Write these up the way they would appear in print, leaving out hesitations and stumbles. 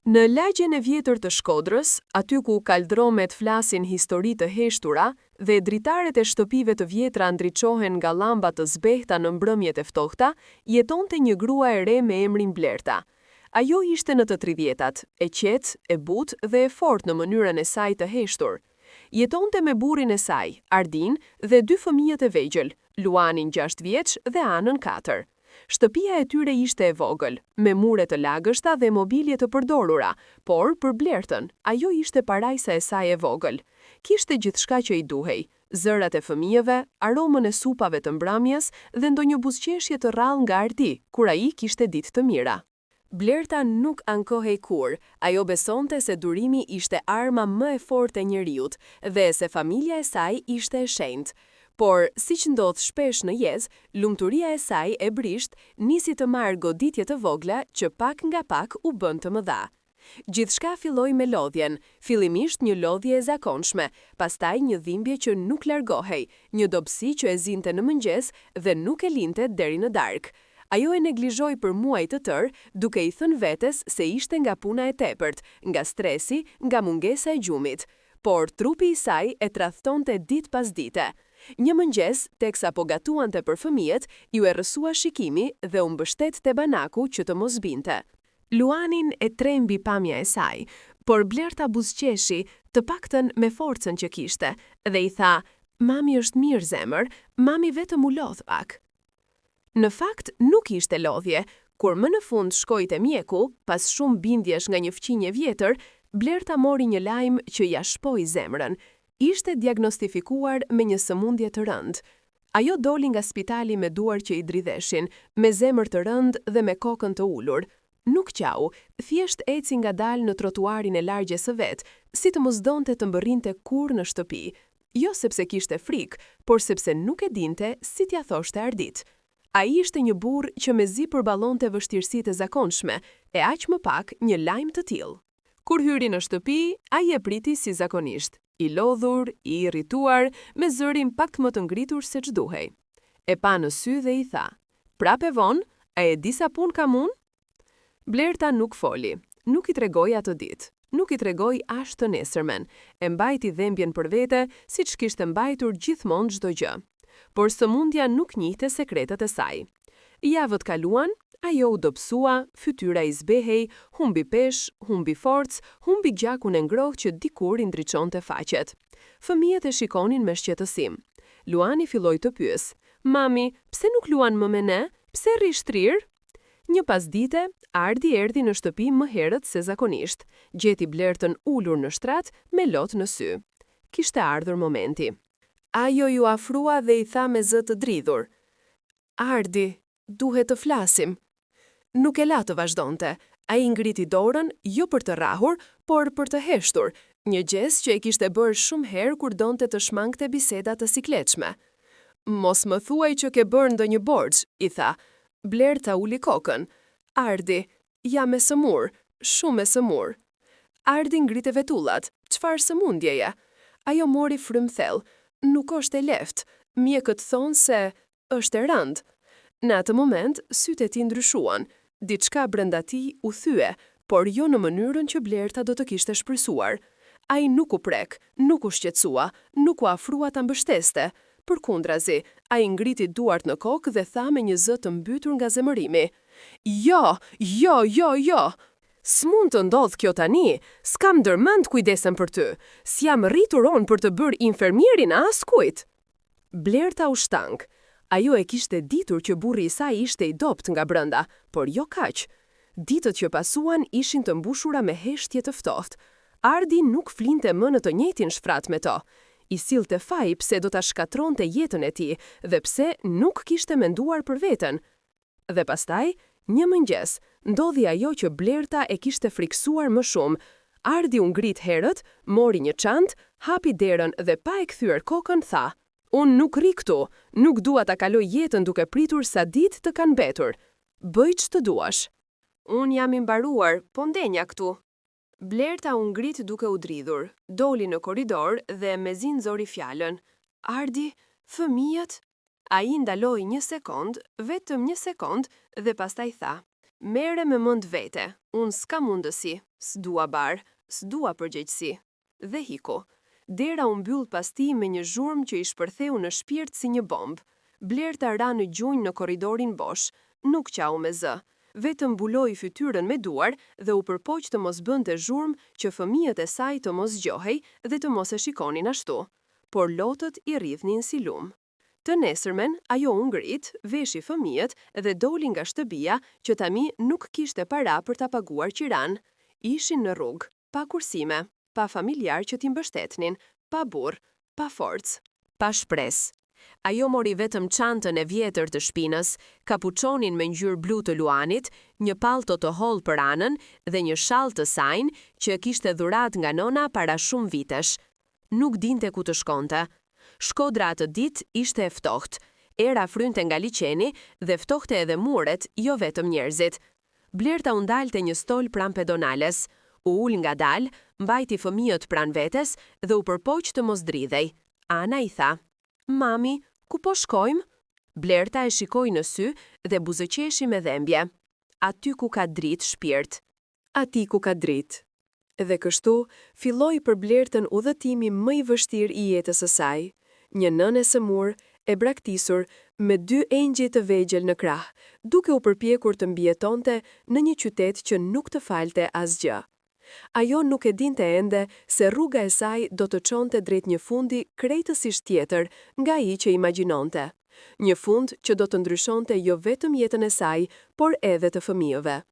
Në lagjen e vjetër të Shkodrës, aty ku kaldromet flasin histori të heshtura dhe dritaret e shtëpive të vjetra ndriçohen nga llamba të zbehta në mbrëmjet e ftohta, jetonte një grua e re me emrin Blerta. Ajo ishte në të 30-tat, e qetë, e butë dhe e fortë në mënyrën e saj të heshtur. Jetonte me burrin e saj, Ardin, dhe 2 fëmijët e vegjël, Luanin 6 vjeç dhe Anën 4. Shtëpia e tyre ishte e vogël, me mure të lagështa dhe mobilje të përdorura, por për Blertën, ajo ishte parajsa e saj e vogël. Kishte gjithçka që i duhej, zërat e fëmijëve, aromën e supave të mbrëmjes dhe ndonjë buzëqeshje të rrallë nga Ardi, kur ai kishte ditë të mira. Blerta nuk ankohej kur, ajo besonte se durimi ishte arma më e fortë e njeriut dhe se familja e saj ishte e shenjtë. Por, si që ndodh shpesh në jetë, lumturia e saj e brisht nisi të marrë goditje të vogla që pak nga pak u bën të mëdha. Gjithçka filloi me lodhjen, fillimisht një lodhje e zakonshme, pastaj një dhimbje që nuk largohej, një dobësi që e zinte në mëngjes dhe nuk e linte deri në darkë. Ajo e neglizhoi për muaj të tërë, duke i thënë vetes se ishte nga puna e tepërt, nga stresi, nga mungesa e gjumit. Por trupi i saj e tradhtonte ditë pas dite. Një mëngjes, teksa po gatuante për fëmijët, ju e rrësua shikimi dhe u mbështet te banaku që të mos binte. Luanin e trembi pamja e saj, por Blerta buzëqeshi, të paktën me forcën që kishte, dhe i tha: "Mami është mirë zemër, mami vetëm u lodh pak." Në fakt, nuk ishte lodhje. Kur më në fund shkoi te mjeku, pas shumë bindjesh nga një fqinje vjetër, Blerta mori një lajm që ja shpoi zemrën. Ishte diagnostifikuar me një sëmundje të rëndë. Ajo doli nga spitali me duar që i dridheshin, me zemër të rëndë dhe me kokën të ulur. Nuk qau, thjesht eci ngadalë në trotuarin e largjes së vet, si të mos donte të mbërrinte kurrë në shtëpi. Jo sepse kishte frikë, por sepse nuk e dinte si t'ja thoshte Ardit. Ai ishte një burr që mezi përballonte vështirësitë e zakonshme, e aq më pak një lajm të tillë. Kur hyri në shtëpi, ai e priti si zakonisht, i lodhur, i irrituar, me zërin pak më të ngritur se ç'duhej. E pa në sy dhe i tha: "Prap e vonë, a e di sa punë kam unë?" Blerta nuk foli, nuk i tregoi atë ditë, nuk i tregoi as të nesërmen, e mbajti dhembjen për vete, siç kishte mbajtur gjithmonë çdo gjë. Por sëmundja nuk njihte sekretet e saj. Javët kaluan, ajo u dobësua, fytyra i zbehej, humbi peshë, humbi forcë, humbi gjakun e ngrohtë që dikur i ndriçonte faqet. Fëmijët e shikonin me shqetësim. Luani filloi të pyes: "Mami, pse nuk luan më me ne? Pse rri shtrirë?" Një pasdite, Ardi erdhi në shtëpi më herët se zakonisht. Gjeti Blertën ulur në shtrat me lot në sy. Kishte ardhur momenti. Ajo ju afrua dhe i tha me zë të dridhur: "Ardi, duhet të flasim." Nuk e la të vazhdonte. Ai ngriti dorën, jo për të rrahur, por për të heshtur, një gest që e kishte bërë shumë herë kur donte të shmangte biseda të sikletshme. "Mos më thuaj që ke bërë ndonjë borxh," i tha. Blerta uli kokën. "Ardi, jam e sëmur, shumë e sëmur." Ardi ngrite vetullat. "Çfarë sëmundjeje?" Ajo mori frymë thellë. "Nuk është e lehtë. Mjekët thonë se është e rëndë." Në atë moment, sytë e tij ndryshuan. Diçka brenda tij u thye, por jo në mënyrën që Blerta do të kishte shpresuar. Ai nuk u prek, nuk u shqetësua, nuk u afrua ta mbështeste. Përkundrazi, ai ngriti duart në kokë dhe tha me një zë të mbytur nga zemërimi: "Jo, jo, jo, jo! S'mund të ndodh kjo tani, s'kam ndërmend kujdesem për ty, s'jam rritur on për të bërë infermierin a askujt." Blerta u shtang. Ajo e kishte ditur që burri i saj ishte i dopt nga brenda, por jo kaq. Ditët që pasuan ishin të mbushura me heshtje të ftohtë. Ardi nuk flinte më në të njëjtin shfrat me to. I sillte faj pse do ta shkatronte jetën e tij dhe pse nuk kishte menduar për veten. Dhe pastaj, një mëngjes, ndodhi ajo që Blerta e kishte friksuar më shumë. Ardi u ngrit herët, mori një çantë, hapi derën dhe pa e kthyer kokën tha: "Unë nuk rri këtu, nuk dua ta kaloj jetën duke pritur sa ditë të kanë mbetur. Bëj ç'të duash." "Unë jam i mbaruar, po ndenja këtu." Blerta u ngrit duke u dridhur, doli në korridor dhe mezi nxori fjalën: "Ardi, fëmijët?" Ai ndaloi një sekond, vetëm një sekond, dhe pastaj tha: mere me mend vete, unë s'ka mundësi, s'dua bar, s'dua përgjegjësi. Dhe hiku. Dera u mbyll pas tij me një zhurmë që i shpërtheu në shpirt si një bombë. Blerta ra në gjunjë në korridorin bosh, nuk qau me zë. Vetëm mbuloi fytyrën me duar dhe u përpoq të mos bënte zhurmë që fëmijët e saj të mos zgjohej dhe të mos e shikonin ashtu. Por lotët i rrithnin si lum. Të nesërmen, ajo u ngrit, veshi fëmijët dhe doli nga shtëpia që tani nuk kishte para për ta paguar qiran. Ishin në rrugë, pa kursime, pa familjar që t'i mbështetnin, pa burr, pa forcë, pa shpresë. Ajo mori vetëm çantën e vjetër të shpinës, kapuçonin me ngjyrë blu të luanit, një pallto të hollë për anën dhe një shall të sajnë që kishte dhurat nga nona para shumë vitesh. Nuk dinte ku të shkonte. Shkodra atë ditë ishte e ftohtë. Era frynte nga liçeni dhe ftohte edhe muret, jo vetëm njerëzit. Blerta u ndalte një stol pranë pedonales. U ul ngadalë, mbajti fëmijët pranë vetes dhe u përpoq të mos dridhej. Ana i tha: "Mami, ku po shkojmë?" Blerta e shikoi në sy dhe buzëqeshi me dhembje. Aty ku ka dritë shpirt. Ati ku ka dritë. Dhe kështu, filloi për Blertën udhëtimi më i vështirë i jetës së saj. Një nënë e sëmur, e braktisur, me 2 engjëj të vegjël në krah, duke u përpjekur të mbijetonte në një qytet që nuk të falte asgjë. Ajo nuk e dinte ende se rruga e saj do të çonte drejt një fundi krejtësisht tjetër nga ai që imagjinonte. Një fund që do të ndryshonte jo vetëm jetën e saj, por edhe të fëmijëve.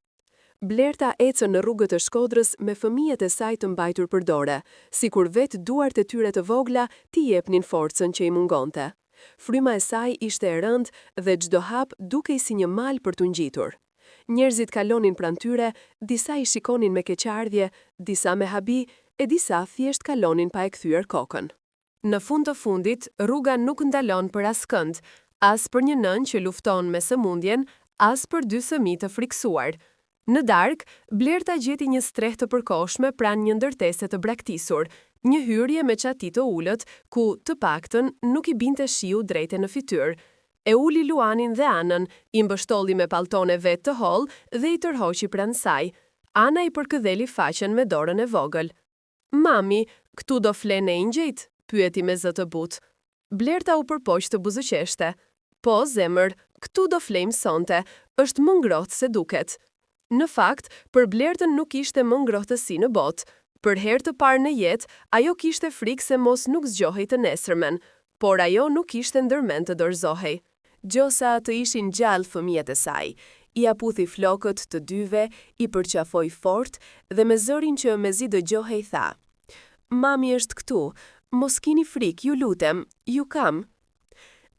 Blerta ecën në rrugët e Shkodrës me fëmijët e saj të mbajtur për dore, sikur vetë duart e tyre të vogla t'i jepnin forcën që i mungonte. Fryma e saj ishte e rëndë dhe çdo hap dukej si një mal për t'u ngjitur. Njerëzit kalonin pranë tyre, disa i shikonin me keqardhje, disa me habi, e disa thjesht kalonin pa e kthyer kokën. Në fund të fundit, rruga nuk ndalon për askënd, as për një nënë që lufton me sëmundjen, as për 2 fëmijë të friksuar. Në darkë, Blerta gjeti një strehë të përkohshme pranë një ndërtese të braktisur, një hyrje me çati të ulët, ku, të paktën, nuk i binte shiu drejte në fytyrë. E uli luanin dhe anën, i mbështolli me pallton e vet të hollë dhe i tërhoqi pranë saj. Ana i përkëdheli faqen me dorën e vogël. "Mami, këtu do flen engjëjt?" pyeti me zë të butë. Blerta u përpoq të buzëqeshte. "Po, zemër, këtu do flejmë sonte, është më ngrohtë se duket." Në fakt, për Blertën nuk ishte më ngrohtësi në botë. Për herë të parë në jetë, ajo kishte frikë se mos nuk zgjohej të nesërmen, por ajo nuk ishte ndërmend të dorëzohej. Gjosa të ishin gjallë fëmijët e saj. I aputhi flokët të dyve, i përqafoi fort dhe me zërin që mezi dëgjohej tha: "Mami është këtu, mos kini frikë, ju lutem, ju kam."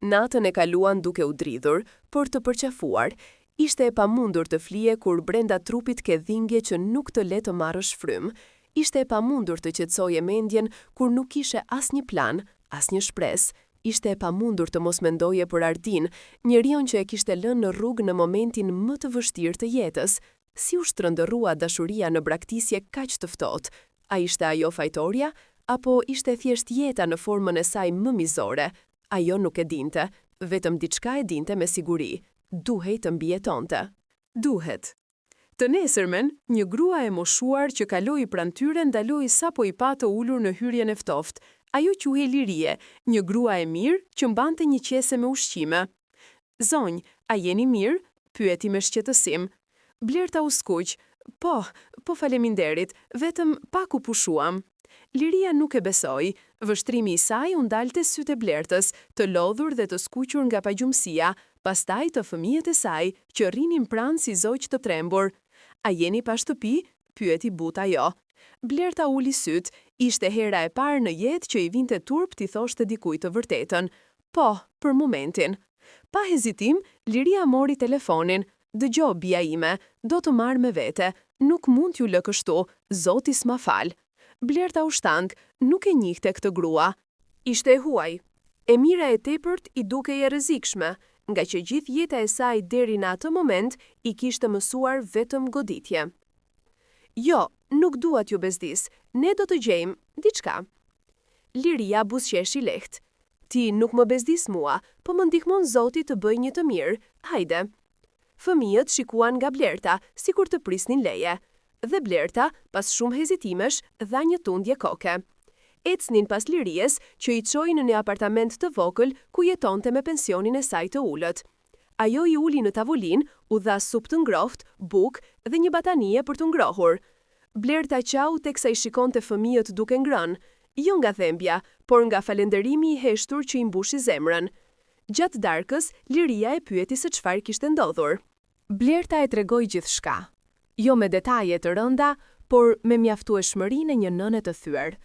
Natën e kaluan duke u dridhur, por të përqafuar. Ishte e pamundur të flije kur brenda trupit ke dhimbje që nuk të le të marrësh frymë. Ishte e pamundur të qetësoje mendjen kur nuk kishe asnjë plan, asnjë shpresë. Ishte e pamundur të mos mendoje për Ardin, njeriun që e kishte lënë në rrugë në momentin më të vështirë të jetës. Si u shtrëndërrua dashuria në braktisje kaq të ftohtë? A ishte ajo fajtoria, apo ishte thjesht jeta në formën e saj më mizore? Ajo nuk e dinte, vetëm diçka e dinte me siguri: duhej të mbijetonte. Duhet. Të nesërmen, një grua e moshuar që kaloi pranë tyre ndaloi sapo i pa të ulur në hyrjen e ftoftë. Ajo quhej Lirie, një grua e mirë që mbante një qese me ushqime. "Zonjë, a jeni mirë?" pyeti me shqetësim. Blerta u skuq. Po faleminderit, vetëm pak u pushuam." Liria nuk e besoi. Vështrimi i saj u ndalte sytë e Blertës, të lodhur dhe të skuqur nga pagjumësia, pastaj të fëmijët e saj, që rrinin pranë si zogjë të trembur. "A jeni pa shtëpi?" pyeti buta ajo. Blerta uli syt, ishte hera e parë në jetë që i vinte turp t'i thoshte dikujt të vërtetën. "Po, për momentin." Pa hezitim, Liria mori telefonin. "Dëgjo, bija ime, do të marr me vete, nuk mund t'ju lë kështu, Zoti s'ma fal." Blerta u shtank, nuk e njihte këtë grua. Ishte e huaj. E mira e tepërt i dukej e rrezikshme, nga që gjithë jeta e saj deri në atë moment i kishte mësuar vetëm goditje. "Jo, nuk dua t'ju bezdis, ne do të gjejmë diçka." Liria buzëqeshi lehtë. "Ti nuk më bezdis mua, po më ndihmon Zoti të bëj një të mirë, hajde." Fëmijët shikuan nga Blerta, sikur të prisnin leje. Dhe Blerta, pas shumë hezitimesh, dha një tundje koke. Ecnin pas Lirijes, që i çoi në një apartament të vogël ku jetonte me pensionin e saj të ulët. Ajo i uli në tavolinë, u dha supë të ngrohtë, bukë dhe një batanie për të ngrohur. Blerta qau teksa i shikonte fëmijët duke ngrënë, jo nga dhembja, por nga falënderimi i heshtur që i mbushi zemrën. Gjatë darkës, Liria e pyeti se çfarë kishte ndodhur. Blerta e tregoi gjithçka, jo me detaje të rënda, por me mjaftueshmërinë e një nëne të thyer.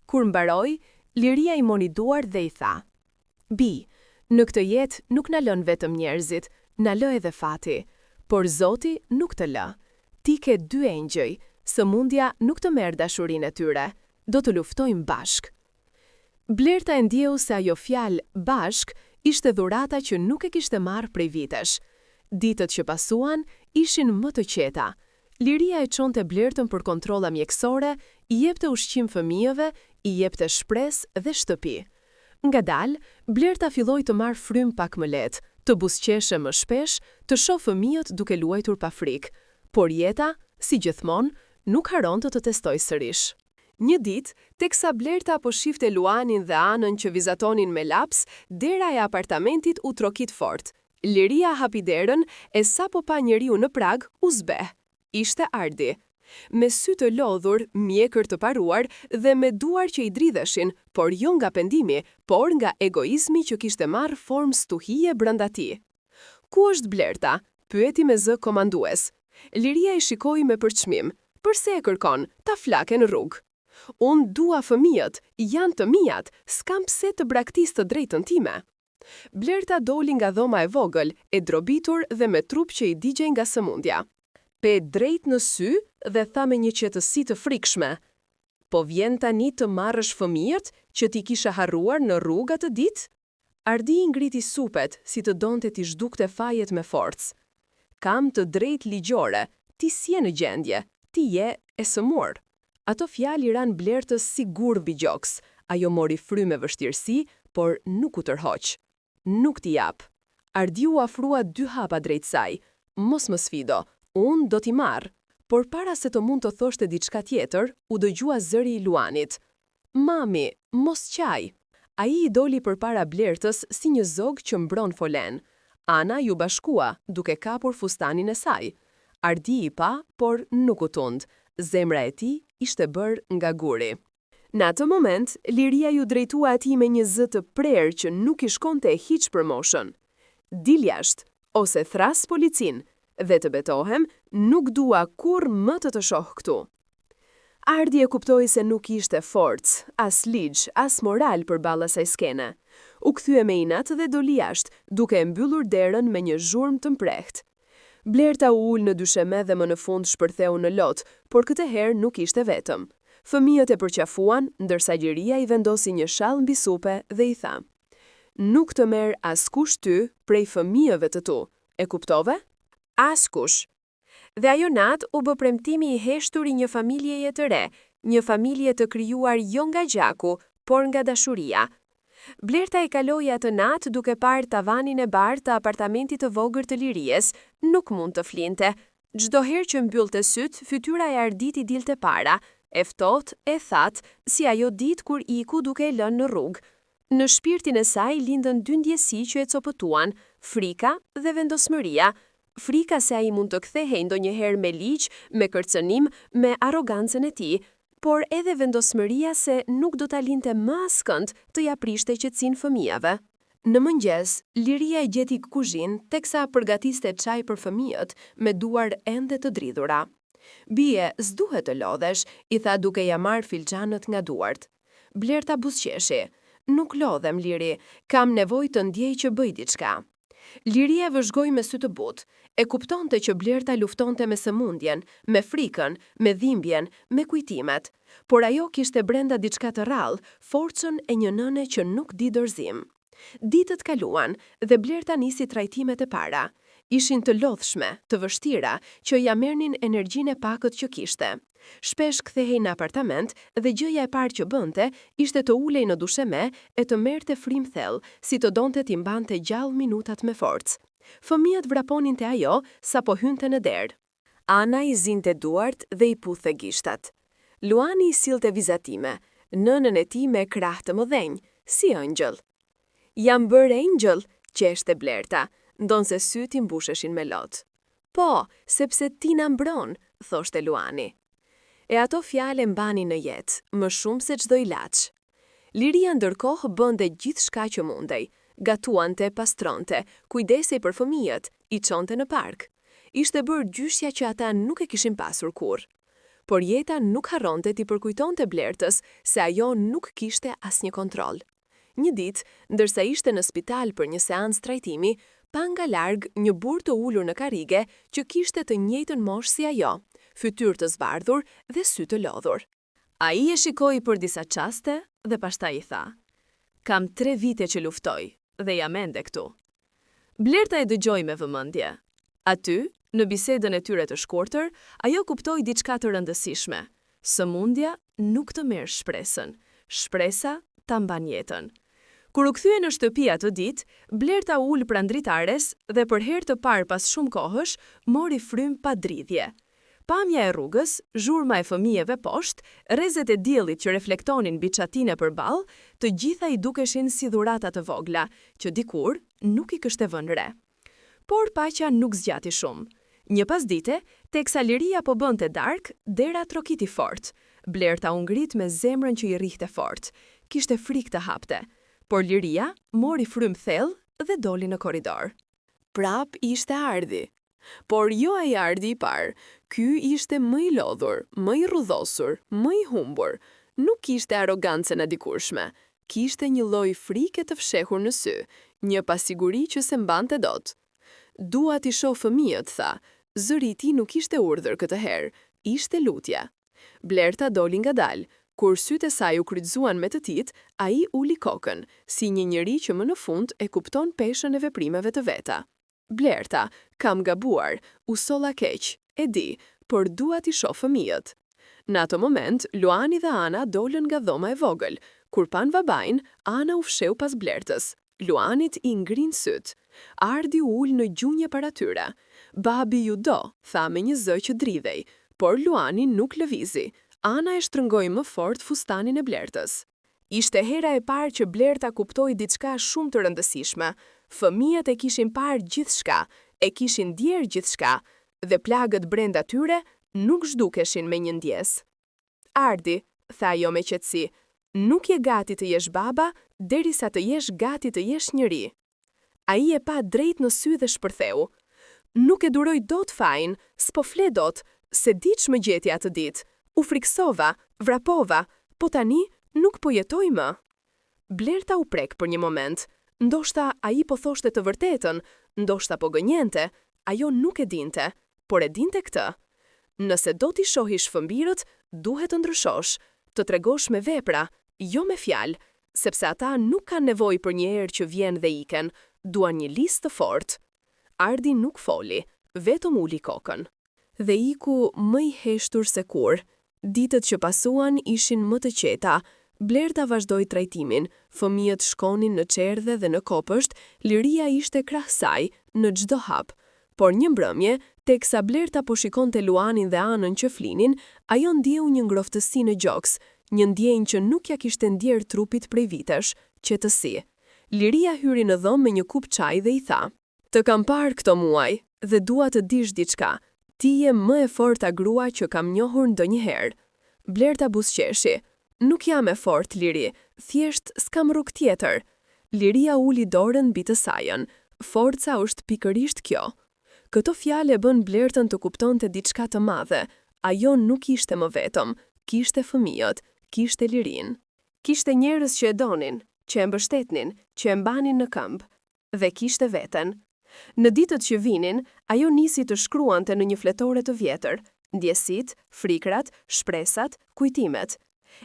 Kur mbaroi, Liria i mori duart dhe i tha: "Bi, në këtë jetë nuk na lën vetëm njerëzit, na lë edhe fati, por Zoti nuk të lë. Ti ke 2 engjëj, sëmundja nuk të merr dashurinë e tyre, do të luftojmë bashk." Blerta e ndjeu se ajo fjalë bashk ishte dhurata që nuk e kishte marrë prej vitesh. Ditët që pasuan ishin më të qeta. Liria e çonte Blertën për kontrolla mjekësore, i jepte ushqim fëmijëve, i jepte shpresë dhe shtëpi. Ngadalë, Blerta filloi të marrë frym pak më lehtë, të buzëqeshe më shpesh, të shohë fëmijët duke luajtur pa frikë. Por jeta, si gjithmonë, nuk haronte të testojë sërish. Një ditë, teksa Blerta po shifte Luanin dhe Anën që vizatonin me laps, dera e apartamentit u trokit fort. Liria hapi derën e sapo pa njeriu në prag, u zbeh. Ishte Ardi. Me sy të lodhur, mjekër të paruar dhe me duar që i dridheshin, por jo nga pendimi, por nga egoizmi që kishte marrë formë stuhie brenda tij. "Ku është Blerta?" pyeti me zë komandues. Liria i shikoi me përçmim. "Përse e kërkon? Ta flake në rrugë." "Unë dua fëmijët, janë të mijat, s'kam pse të braktis të drejtën time." Blerta doli nga dhoma e vogël, e drobitur dhe me trup që i digjej nga sëmundja. Pe drejt në sy dhe tha me një qetësi të frikshme: "Po vjen tani të marrësh fëmijët që ti kisha harruar në rrugë atë ditë?" Ardi i ngriti supet, si të donte t'i zhdukte fajet me forcë. "Kam të drejtë ligjore, ti s'je në gjendje, ti je e sëmur." Ato fjalë i ran Blertës si gur mbi gjoks. Ajo mori frymë me vështirësi, por nuk u tërhoq. "Nuk t'i jap." Ardi u afrua 2 hapa drejt saj. "Mos më sfido, unë do t'i marr." Por para se të mund të thoshte diçka tjetër, u dëgjua zëri i Luanit. "Mami, mos qaj." Ai i doli përpara Blertës si një zog që mbron folen. Ana ju bashkua, duke kapur fustanin e saj. Ardi i pa, por nuk u tund. Zemra e tij ishte bërë nga guri. Në atë moment, Liria ju drejtua atij me një zë të prerë që nuk i shkonte hiç për moshën. "Dil jashtë, ose thras policin, dhe të betohem, nuk dua kur më të shoh këtu." Ardi e kuptoi se nuk ishte forcë, as ligj, as moral përballa asaj skene. U kthye me inat dhe doli jashtë, duke e mbyllur derën me një zhurmë të mprehtë. Blerta u ul në dysheme dhe më në fund shpërtheu në lot, por këtë herë nuk ishte vetëm. Fëmijët e përqafuan, ndërsa Liria i vendosi një shall mbi supe dhe i tha: "Nuk të merr askush ty prej fëmijëve të tu, e kuptove? Askush." Dhe ajo natë u bë premtimi i heshtur i një familjeje të re, një familje të krijuar jo nga gjaku, por nga dashuria. Blerta e kaloi atë natë duke parë tavanin e bardhë të apartamentit të vogël të Liries, nuk mund të flinte. Çdo herë që mbyllte syt, fytyra e Ardit i dilte para, e ftohtë, e thatë, si ajo ditë kur iku duke e lënë në rrugë. Në shpirtin e saj lindën 2 ndjesi që e copëtuan, frika dhe vendosmëria. Frika se ai mund të kthehej ndonjëherë me ligj, me kërcënim, me arrogancën e tij, por edhe vendosmëria se nuk do ta linte më askënd të ja prishte qetësinë fëmijëve. Në mëngjes, Liria e gjeti kuzhinë teksa përgatiste çaj për fëmijët me duar ende të dridhura. "Bie, s'duhet të lodhesh", i tha duke ja marrë filxhanët nga duart. Blerta buzëqeshi. "Nuk lodhem, Liri, kam nevojë të ndjej që bëj diçka." Liria vëzhgoi me sy të butë. E kuptonte që Blerta luftonte me sëmundjen, me frikën, me dhimbjen, me kujtimet, por ajo kishte brenda diçka të rrallë, forcën e një nëne që nuk di dorëzim. Ditët kaluan dhe Blerta nisi trajtimet e para. Ishin të lodhshme, të vështira, që ja merrnin energjinë e pakët që kishte. Shpesh kthehej në apartament dhe gjëja e parë që bënte ishte të ulej në dusheme e të merrte frymë thellë, si të donte t'i mbante gjallë minutat me forcë. Fëmijët vraponin te ajo sa po hynte në derë. Ana i zinte duart dhe i puthe gishtat. Luani i sillte vizatime, nënën e tij me krah të mëdhenj, si ëngjël. Jam bërë ëngjël, qeshte Blerta, ndonse syt i mbusheshin me lot. Po, sepse ti na mbron, thoshte Luani. E ato fjale mbani në jetë, më shumë se çdo ilaç. Liria ndërkohë bënte gjithçka që mundej, gatuante, pastronte, kujdesej për fëmijët, i çonte në park. Ishte bërë gjyshja që ata nuk e kishin pasur kurrë. Por jeta nuk harronte t'i përkujtonte Blertës se ajo nuk kishte asnjë kontroll. Një ditë, ndërsa ishte në spital për një seancë trajtimi, pa nga larg një burr të ulur në karrige që kishte të njëjtën moshë si ajo, fytyrë të zbardhur dhe sy të lodhur. Ai e shikoi për disa çaste dhe pastaj i tha: "Kam 3 vite që luftoj dhe jam ende këtu." Blerta e dëgjoi me vëmendje. Aty, në bisedën e tyre të shkurtër, ajo kuptoi diçka të rëndësishme. Sëmundja nuk të merr shpresën, shpresa ta mban jetën. Kur u kthye në shtëpi atë ditë, Blerta u ul pranë dritares dhe për herë të parë pas shumë kohësh mori frym pa dridhje. Pamja e rrugës, zhurma e fëmijëve poshtë, rrezet e diellit që reflektonin mbi çatinë përballë, të gjitha i dukeshin si dhurata të vogla, që dikur nuk i kishte vënë re. Por paqja nuk zgjati shumë. Një pasdite, teksa Liria po bënte darkë, dera trokiti fort. Blerta u ngrit me zemrën që i rrihte fort. Kishte frikë të hapte. Por Liria mori frym thellë dhe doli në korridor. Prap ishte Ardi. Por jo ai Ardi i parë. Ky ishte më i lodhur, më i rrudhosur, më i humbur. Nuk kishte arogancën e dikurshme. Kishte një lloj frike të fshehur në sy, një pasiguri që se mbante dot. Dua t'i shoh fëmijët, tha. Zëri i tij nuk ishte urdhër këtë herë, ishte lutje. Blerta doli ngadalë. Kur sytë e saj u kryqëzuan me të tit, ai uli kokën, si një njeri që më në fund e kupton peshën e veprimeve të veta. Blerta, kam gabuar, u solla keq, e di, por dua t'i shoh fëmijët. Në ato moment, Luani dhe Ana dolën nga dhoma e vogël. Kur pan babain, Ana u fsheu pas Blertës. Luanit i ngrin syt. Ardi u ul në gjunjë para tyre. Babi ju do, tha me një zë që dridhej, por Luani nuk lëvizi. Ana e shtrëngoi më fort fustanin e Blertës. Ishte hera e parë që Blerta kuptoi diçka shumë të rëndësishme. Fëmijët e kishin parë gjithçka, e kishin ndjer gjithçka, dhe plagët brenda tyre nuk zhdukeshin me një ndjes. Ardi, tha ajo me qetësi, nuk je gati të jesh baba derisa të jesh gati të jesh njeri. Ai e pa drejt në sy dhe shpërtheu. Nuk e duroj dot fajin, s'po fle dot, se di ç'më gjeti atë ditë. U friksova, vrapova, po tani nuk po jetoj më. Blerta u prek për një moment. Ndoshta ai po thoshte të vërtetën, ndoshta po gënjente, ajo nuk e dinte, por e dinte këtë. Nëse do t'i shohish fëmbirët, duhet të ndryshosh, të tregosh me vepra, jo me fjalë, sepse ata nuk kanë nevojë për një erë që vjen dhe iken, duan një listë të fortë. Ardi nuk foli, vetëm uli kokën. Dhe iku më i heshtur se kur. Ditët që pasuan ishin më të qeta. Blerta vazhdoi trajtimin, fëmijët shkonin në çerdhe dhe në kopësht, Liria ishte krah saj, në çdo hap. Por një mbrëmje, teksa Blerta po shikonte Luanin dhe Anën që flinin, ajo ndjeu një ngroftësi në gjoks, një ndjenjë që nuk ja kishte ndjer trupit prej vitesh, qetësi. Liria hyri në dhomë me një kup çaj dhe i tha: "Të kam parë këto muaj dhe dua të dish diçka. Ti je më e forta grua që kam njohur ndonjëherë." Blerta buzëqeshi. "Nuk jam e fortë, Liri, thjesht s'kam rrugë tjetër." Liria uli dorën mbi të sajën. "Forca është pikërisht kjo." Këto fjalë bën Blertën të kuptonte diçka të madhe. Ajo nuk ishte më vetëm, kishte fëmijët, kishte Lirin. Kishte njerëz që e donin, që e mbështetnin, që e mbanin në këmbë, dhe kishte veten. Në ditët që vinin, ajo nisi të shkruante në një fletore të vjetër, ndjesit, frikrat, shpresat, kujtimet.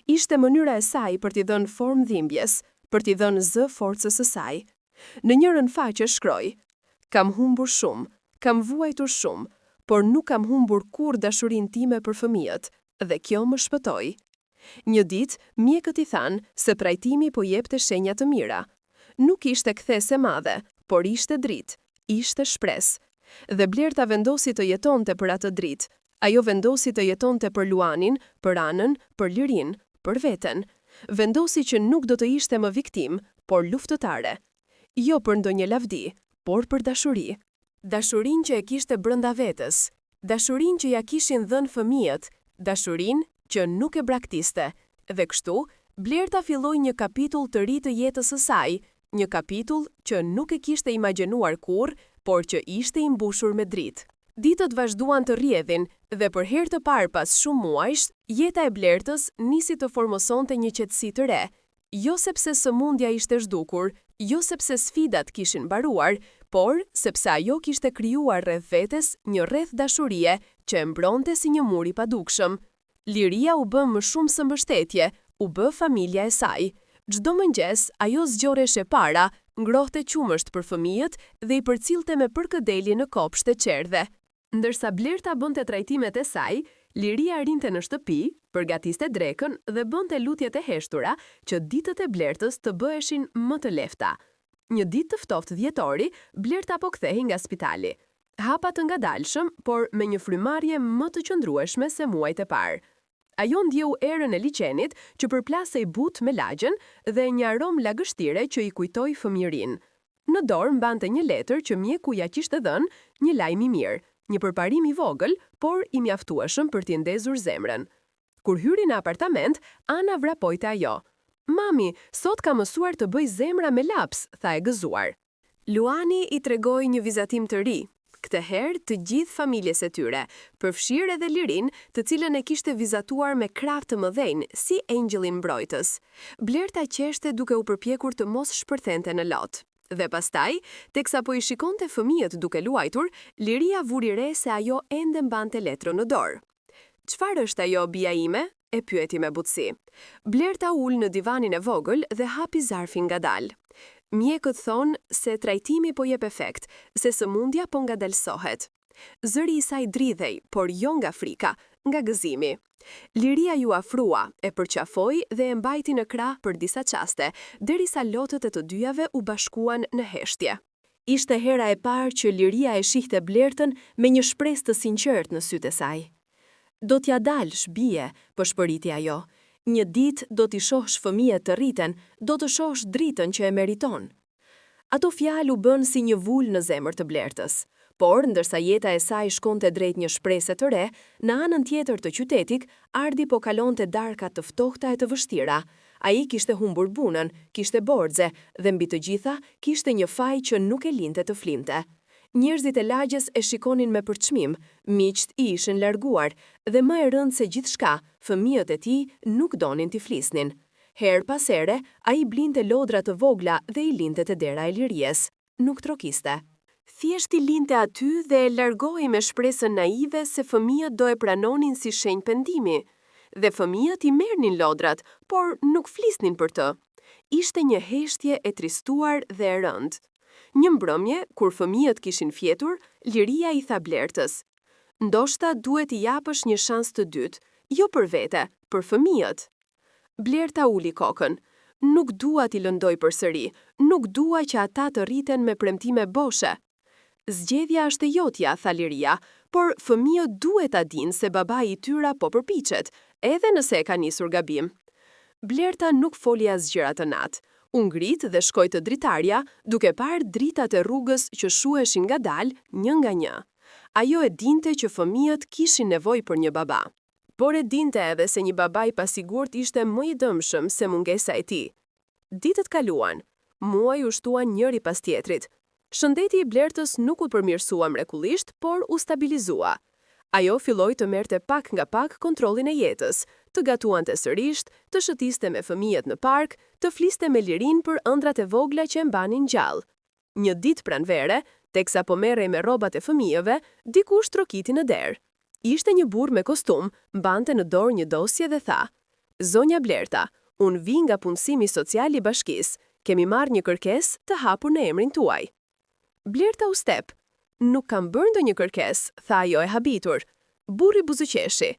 Ishte mënyra e saj për t'i dhënë formë dhimbjes, për t'i dhënë zë forcës së saj. Në njërën faqe shkroi: "Kam humbur shumë, kam vuajtur shumë, por nuk kam humbur kur dashurinë time për fëmijët, dhe kjo më shpëtoi." Një ditë, mjekët i thanë se trajtimi po jepte shenja të mira. Nuk ishte kthese madhe, por ishte dritë. ishte shpresë. Dhe Blerta vendosi të jetonte për atë dritë. Ajo vendosi të jetonte për Luanin, për Anën, për Lirin, për veten. Vendosi që nuk do të ishte më viktim, por luftëtare. Jo për ndonjë lavdi, por për dashuri. Dashurin që e kishte brenda vetes, dashurin që ja kishin dhënë fëmijët, dashurin që nuk e braktiste. Dhe kështu, Blerta filloi një kapitull të ri të jetës së saj, një kapitull që nuk e kishte imagjinuar kurrë, por që ishte i mbushur me dritë. Ditët vazhduan të rrjedhin dhe për herë të parë pas shumë muajsh, jeta e Blertës nisi të formosonte një qetësi të re. Jo sepse sëmundja ishte zhdukur, jo sepse sfidat kishin mbaruar, por sepse ajo kishte krijuar rreth vetes një rreth dashurie që e mbronte si një mur i padukshëm. Liria u bë më shumë se mbështetje, u bë familja e saj. Çdo mëngjes ajo zgjoreshe para, ngrohte qumësht për fëmijët dhe i përcillte me përkëdeli në kopsht e qerdhe. Ndërsa Blerta bënte trajtimet e saj, Liria rinte në shtëpi, përgatiste drekën dhe bënte lutjet e heshtura që ditët e Blertës të bëheshin më të lehta. Një ditë të ftohtë dhjetori, Blerta po kthehej nga spitali. Hapa të ngadalshëm, por me një frymarrje më të qëndrueshme se muajt e parë. Ajo ndjeu erën e liçenit që përplasej butë me lagjen dhe një aromë lagështire që i kujtoi fëmijërinë. Në dorë mbante një letër që mjeku ja kishte dhënë, një lajm i mirë, një përparim i vogël, por i mjaftueshëm për t'i ndezur zemrën. Kur hyri në apartament, Ana vrapoi te ajo. "Mami, sot ka mësuar të bëj zemra me laps", tha e gëzuar. Luani i tregoi një vizatim të ri. Këtë herë të gjithë familjes e tyre, përfshirë edhe Lirin, të cilën e kishte vizatuar me krah të mëdhenj, si engjëllin mbrojtës. Blerta qeshte duke u përpjekur të mos shpërthente në lot. Dhe pastaj, teksa po i shikonte fëmijët duke luajtur, Liria vuri re se ajo ende mbante letrën në dorë. "Çfarë është ajo, bija ime?" e pyeti me butësi. Blerta ul në divanin e vogël dhe hapi zarfin ngadalë. Mjekët thonë se trajtimi po jep efekt, se sëmundja po ngadalësohet. Zëri i saj dridhej, por jo nga frika, nga gëzimi. Liria ju afrua, e përqafoi dhe e mbajti në krah për disa qaste, derisa lotët e të dyjave u bashkuan në heshtje. Ishte hera e parë që Liria e shihte Blertën me një shpresë të sinqertë në sytë e saj. "Do t'ja dalësh, bie", po shpëriti ajo. "Një ditë do t'i shohësh fëmijët të rriten, do të shohësh dritën që e meriton." Ato fjalë u bën si një vul në zemër të Blertës. Por, ndërsa jeta e saj shkonte drejt një shprese të re, në anën tjetër të qytetit, Ardi po kalonte darka të ftohta e të vështira. Ai kishte humbur punën, kishte borxhe dhe mbi të gjitha kishte një faj që nuk e linte të flinte. Njerëzit e lagjes e shikonin me përçmim, miqt i ishin larguar dhe më e rëndë se gjithçka, fëmijët e tij nuk donin t'i flisnin. Her pas here, ai blinte lodra të vogla dhe i linte te dera e Liries. Nuk trokiste. Thjesht i linte aty dhe e largohej me shpresën naive se fëmijët do e pranonin si shenjë pendimi. Dhe fëmijët i merrnin lodrat, por nuk flisnin për të. Ishte një heshtje e tristuar dhe e rëndë. Një mbrëmje, kur fëmijët kishin fjetur, Liria i tha Blertës: "Ndoshta duhet i japësh një shans të dytë, jo për vete, për fëmijët." Blerta uli kokën. "Nuk dua t'i lëndoj përsëri, nuk dua që ata të rriten me premtime boshe." "Zgjedhja është e jotja", tha Liria, "por fëmijët duhet ta dinë se babai i tyre po përpiqet, edhe nëse e ka nisur gabim." Blerta nuk foli asgjë atë natë. U ngrit dhe shkoi te dritarja, duke parë dritat e rrugës që shuheshin ngadalë, një nga një. Ajo e dinte që fëmijët kishin nevojë për një baba. Por e dinte edhe se një baba i pasigurt ishte më i dëmshëm se mungesa e tij. Ditët kaluan. Muaj u shtuan njëri pas tjetrit. Shëndeti i Blertës nuk u përmirësua mrekullisht, por u stabilizua. Ajo filloi të merrte pak nga pak kontrollin e jetës, të gatuante sërish, të shëtiste me fëmijët në park, të fliste me Lirin për ëndrat e vogla që e mbanin gjallë. Një ditë pranvere, teksa po merrej me rrobat e fëmijëve, dikush trokiti në derë. Ishte një burr me kostum, mbante në dorë një dosje dhe tha: "Zonja Blerta, unë vi nga punësimi social i bashkisë, kemi marrë një kërkesë të hapur në emrin tuaj." Blerta u step. "Nuk kam bërë ndonjë kërkesë", tha ajo e habitur. Burri buzëqeshi: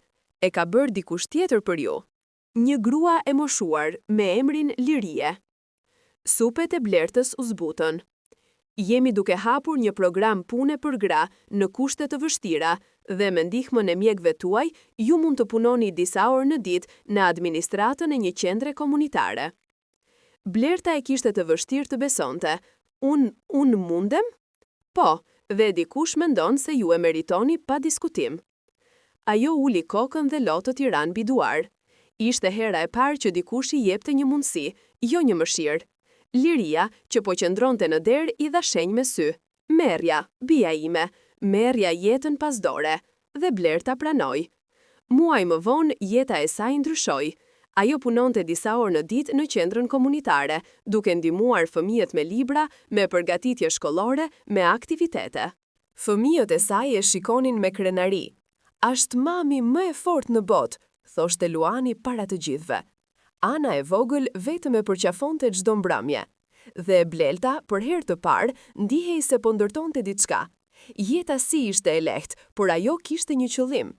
"E ka bërë dikush tjetër për ju. Një grua e moshuar me emrin Lirie." Supet e Blertës u zbutën. Jemi duke hapur një program pune për gra në kushte të vështira dhe me ndihmën e mjekëve tuaj, ju mund të punoni disa orë në ditë në administratën e një qendre komunitare. Blerta e kishte të vështirë të besonte. Unë mundem? Po, dhe dikush mendon se ju e meritoni pa diskutim. Ajo uli kokën dhe lotët i ranë biduar. Ishte hera e parë që dikush i jepte një mundësi, jo një mëshirë. Liria, që po qëndronte në derë, i dha shenjë me sy. Merja, bia ime, merja jetën pasdore, dhe Blerta pranoi. Muaj më vonë, jeta e saj ndryshoi. Ajo punonte disa orë në ditë në qendrën komunitare, duke ndihmuar fëmijët me libra, me përgatitje shkollore, me aktivitete. Fëmijët e saj e shikonin me krenari. Ashtë mami më e fortë në botë, thoshte Luani para të gjithëve. Ana e vogël vetëm e përqafonte çdo mbrëmje. Dhe Blerta, për herë të parë, ndihej se po ndërtonte diçka. Jeta si ishte e lehtë, por ajo kishte një qëllim.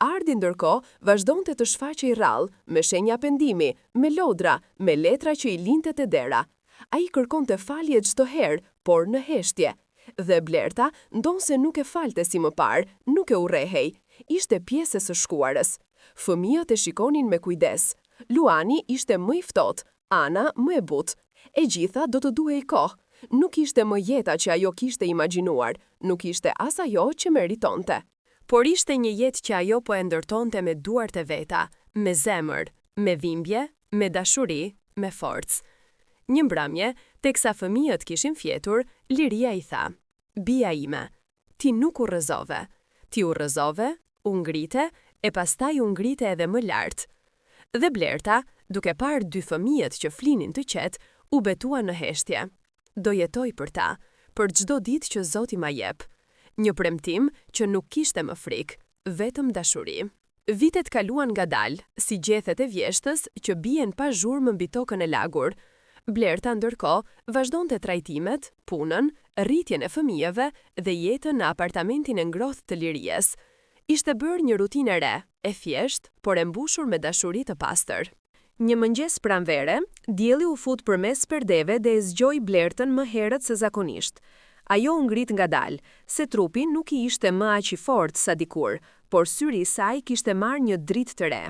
Ardi ndërkohë vazhdonte të shfaqej rrallë, me shenja pendimi, me lodra, me letra që i linte te dera. Ai kërkonte falje çdo herë, por në heshtje. Dhe Blerta, ndonse nuk e falte si më parë, nuk e urrehej. Ishte pjesë e së shkuarës. Fëmijët e shikonin me kujdes. Luani ishte më i ftohtë, Ana më e butë. E gjitha do të duhej kohë. Nuk ishte më jeta që ajo kishte imagjinuar, nuk ishte as ajo që meritonte. Por ishte një jetë që ajo po e ndërtonte me duart e veta, me zemër, me dhimbje, me dashuri, me forcë. Një mbrëmje, teksa fëmijët kishin fjetur, Liria i tha: "Bia ime, ti nuk u rrëzove. Ti u rrëzove, u ngrite, e pastaj u ngrite edhe më lart." Dhe Blerta, duke parë dy fëmijët që flinin të qetë, u betua në heshtje. Do jetoj për ta, për çdo ditë që Zoti ma jep. Një premtim që nuk kishte më frikë, vetëm dashuri. Vitet kaluan ngadalë, si gjethet e vjeshtës që bien pa zhurmë mbi tokën e lagur. Blerta ndërkohë vazhdonte trajtimet, punën, rritjen e fëmijëve dhe jetën në apartamentin e ngrohtë të Liries. Ishte bërë një rutinë e re, e thjeshtë, por e mbushur me dashuri të pastër. Një mëngjes pranvere, dielli u fut përmes perdeve dhe e zgjoi Blertën më herët se zakonisht. Ajo u ngrit ngadalë, se trupi nuk i ishte më aq i fortë sa dikur, por syri i saj kishte marrë një dritë të re.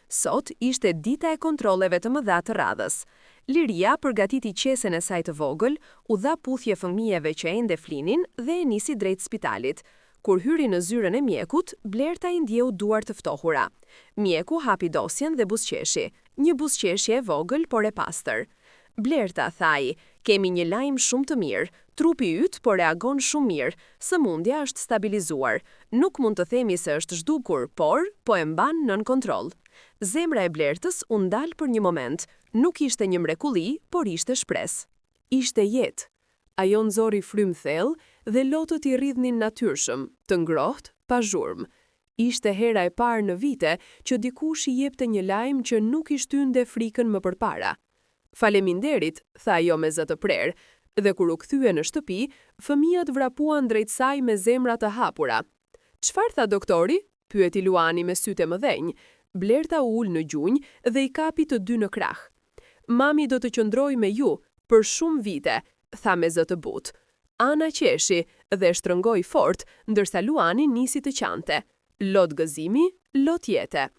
Sot ishte dita e kontrolleve të mëdha të radhës. Liria përgatiti qesen e saj të vogël, u dha puthje fëmijëve që ende flinin dhe e nisi drejt spitalit. Kur hyri në zyrën e mjekut, Blerta i ndjeu duart të ftohura. Mjeku hapi dosjen dhe buzëqeshi, një buzëqeshje e vogël por e pastër. Blerta, thai, kemi një lajm shumë të mirë, trupi yt po reagon shumë mirë, sëmundja është stabilizuar, nuk mund të themi se është zhdukur, por po e mban nën kontroll. Zemra e Blertës u ndal për një moment, nuk ishte një mrekulli, por ishte shpresë. Ishte jetë. Ajo nxori frymë thellë dhe lotët i rridhnin natyrshëm, të ngrohtë, pa zhurmë. Ishte hera e parë në vite që dikush i jepte një lajm që nuk i shtynte frikën më përpara. Faleminderit, tha ajo me zë të prerë, dhe kur u kthye në shtëpi, fëmijët vrapuan drejt saj me zemra të hapura. "Çfarë tha doktori?" pyeti Luani me sytë e mëdhenj. Blerta u ul në gjunjë dhe i kapi të dy në krah. "Mami do të qëndroj me ju për shumë vite," tha me zë të butë. Ana qeshi dhe shtrëngoi fort, ndërsa Luani nisi të qante. Lot gëzimi, lot jete.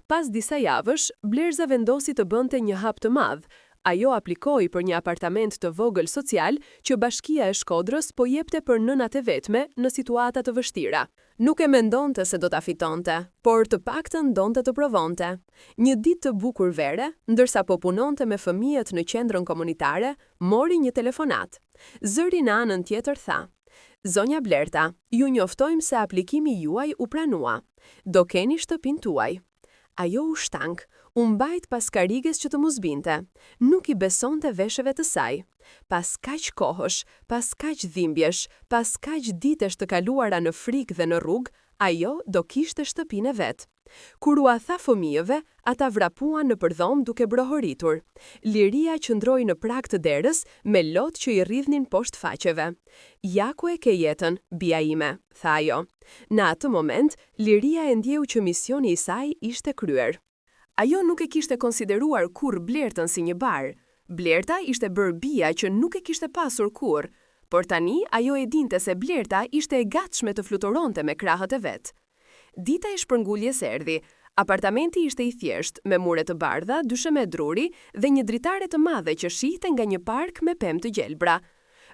Pas disa javësh, Blerza vendosi të bënte një hap të madh. Ajo aplikoi për një apartament të vogël social që Bashkia e Shkodrës po jepte për nënat e vetme në situata të vështira. Nuk e mendonte se do ta fitonte, por të paktën donte të provonte. Një ditë të bukur vere, ndërsa po punonte me fëmijët në qendrën komunitare, mori një telefonat. Zëri në anën tjetër tha: "Zonja Blerta, ju njoftojmë se aplikimi juaj u pranua. Do keni shtëpinë tuaj." Ajo u shtank, u mbajt pas kariges që të mos binte. Nuk i besonte vesheve të saj. Pas kaq kohësh, pas kaq dhimbjesh, pas kaq ditësh të kaluara në frikë dhe në rrugë, ajo do kishte shtëpinë e vet. Kur u tha fëmijëve, ata vrapuan në përdhom duke brohoritur. Liria qëndroi në prag të derës me lot që i rridhnin poshtë faqeve. "Ja ku e ke jetën, bia ime," tha ajo. Në atë moment, Liria e ndjeu që misioni i saj ishte kryer. Ajo nuk e kishte konsideruar kur Blertën si një bar. Blerta ishte bërë bia që nuk e kishte pasur kur, por tani ajo e dinte se Blerta ishte e gatshme të fluturonte me krahët e vet. Dita e shpërnguljes erdhi. Apartamenti ishte i thjesht, me mure të bardha, dysheme druri dhe një dritare të madhe që shihte nga një park me pemë të gjelbra.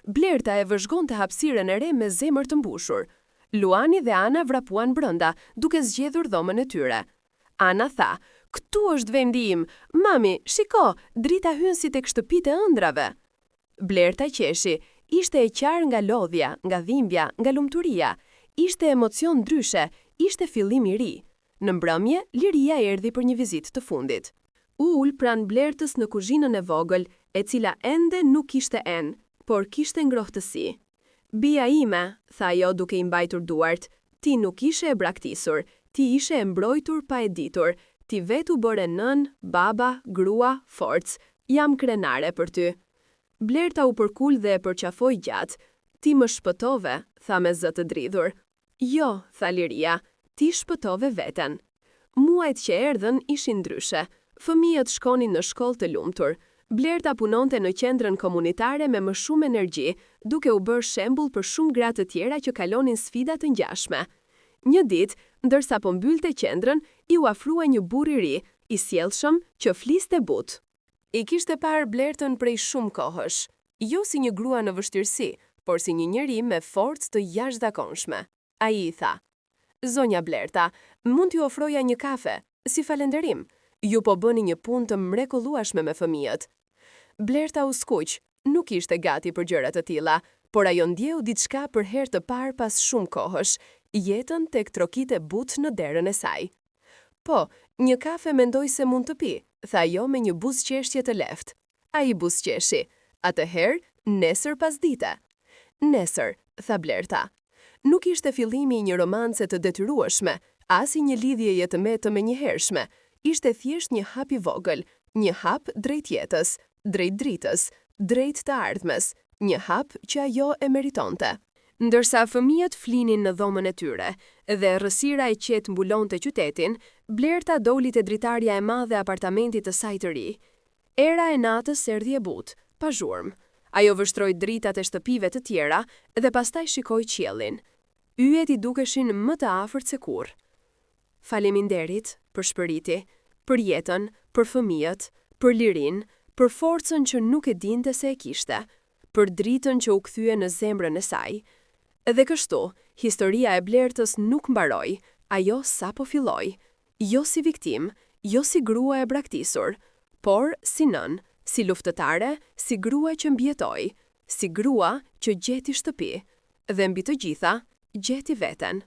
Blerta e vëzhgonte hapësirën e re me zemër të mbushur. Luani dhe Ana vrapuan brenda, duke zgjedhur dhomën e tyre. Ana tha: "Këtu është vendi im. Mami, shiko, drita hyn si tek shtëpitë e ëndrave." Blerta qeshi. Ishte e qarë nga lodhja, nga dhimbja, nga lumturia. Ishte emocion ndryshe, ishte fillim i ri. Në mbrëmje, liria erdhi për një vizitë të fundit. U ul pranë Blertës në kuzhinën e vogël, e cila ende nuk kishte enë, por kishte ngrohtësi. "Bia ime," tha ajo duke i mbajtur duart, "ti nuk ishe e braktisur, ti ishe e mbrojtur pa e ditur, ti vetu bëre nën, baba, grua, forcë, jam krenare për ty." Blerta u përkul dhe e përqafoi gjatë. "Ti më shpëtove," tha me zë të dridhur. "Jo," tha liria, "ti shpëtove veten." Muajt që erdhën ishin ndryshe. Fëmijët shkonin në shkollë të lumtur. Blerta punonte në qendrën komunitare me më shumë energji, duke u bërë shembull për shumë gra të tjera që kalonin sfida të ngjashme. Një ditë, ndërsa po mbyllte qendrën, i u afrua një burr i ri, i sjellshëm, që fliste butë. I kishte parë Blertën prej shumë kohësh, jo si një grua në vështirësi, por si një njeri me forcë të jashtëzakonshme. Ai i tha: "Zonja Blerta, mund t'ju ofroja një kafe, si falenderim. Ju po bëni një punë të mrekullueshme me fëmijët." Blerta u skuq, nuk ishte gati për gjëra të tilla, por ajo ndjeu diçka për herë të parë pas shumë kohësh, jetën tek trokite butë në derën e saj. "Po, një kafe mendoj se mund të pi," tha ajo me një buzëqeshje të lehtë. Ai buzëqeshi. "Atëherë, nesër pasdite." "Nesër," tha Blerta. Nuk ishte fillimi i një romance të detyrueshme, as i një lidhjeje të me të menjëhershme. Ishte thjesht një hap i vogël, një hap drejt jetës, drejt dritës, drejt të ardhmes, një hap që ajo e meritonte. Ndërsa fëmijët flinin në dhomën e tyre dhe rrësira e qetë mbulonte qytetin, Blerta doli te dritarja e madhe e apartamentit të saj të ri. Era e natës erdhi e butë, pa zhurmë. Ajo vështroi dritat e shtëpive të tjera dhe pastaj shikoi qiellin. Yjet i dukeshin më të afërt se kurrë. "Faleminderit," përshpëriti, "për jetën, për fëmijët, për lirinë, për forcën që nuk e dinte se e kishte, për dritën që u kthye në zemrën e saj." Dhe kështu, historia e Blertës nuk mbaroi, ajo sapo filloi, jo si viktim, jo si grua e braktisur, por si nën, si luftëtare, si grua që mbjetoi, si grua që gjeti shtëpi, dhe mbi të gjitha, gjeti veten.